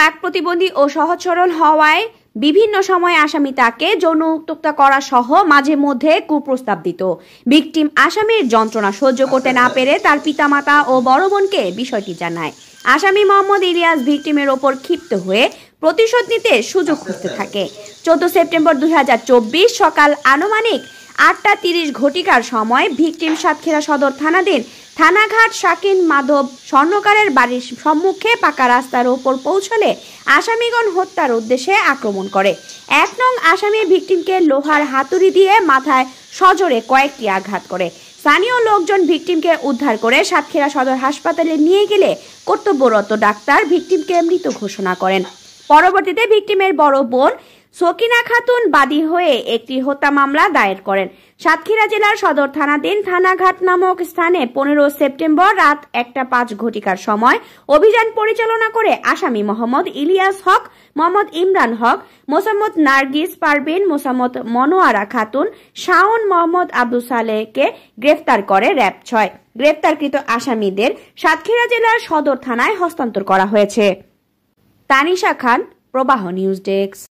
বাক প্রতিবন্ধী ও সহজ সরল হওয়ায় বিভিন্ন সময় আসামি তাকে যৌন উত্ত্যক্তা করা সহ মাঝে মধ্যে কুপ্রস্তাব দিত। ভিকটিম আসামির যন্ত্রণা সহ্য করতে না পেরে তার পিতামাতা ও বড় বোনকে বিষয়টি জানায়। আসামি মোহাম্মদ ইলিয়াস ভিকটিমের ওপর ক্ষিপ্ত হয়ে প্রতিশোধ নিতে সুযোগ খুঁজতে থাকে। 14 সেপ্টেম্বর 2024 সকাল আনুমানিক 8টা 30 ঘটিকার সময় ভিকটিম সাতক্ষীরা সদর থানাধীন থানাঘাট শাকিন মাধব স্বর্ণকারের বাড়ির সম্মুখে পাকা রাস্তার ওপর পৌঁছলে আসামিগণ হত্যার উদ্দেশ্যে আক্রমণ করে। 1 নং আসামি ভিকটিমকে লোহার হাতুড়ি দিয়ে মাথায় সজোরে কয়েকটি আঘাত করে। স্থানীয় লোকজন ভিকটিমকে উদ্ধার করে সাতক্ষীরা সদর হাসপাতালে নিয়ে গেলে কর্তব্যরত ডাক্তার ভিকটিমকে মৃত ঘোষণা করেন। পরবর্তীতে ভিকটিমের বড় বোন সকিনা খাতুন বাদী হয়ে একটি হত্যা মামলা দায়ের করেন। সাতক্ষীরা জেলার সদর থানাধীন থানাঘাট নামক স্থানে 15 সেপ্টেম্বর রাত 1টা 5 ঘটিকার সময় অভিযান পরিচালনা করে আসামি মোহাম্মদ ইলিয়াস হক, মোহাম্মদ ইমরান হক, মোসাম্মদ নার্গিস পারভিন, মোসাম্মদ মনোয়ারা খাতুন, শাওন মোহাম্মদ আব্দুল সালেহকে গ্রেফতার করে র‍্যাব 6। গ্রেফতারকৃত আসামিদের সাতক্ষীরা জেলার সদর থানায় হস্তান্তর করা হয়েছে। তানিশা খান, প্রবাহ নিউজ ডেস্ক।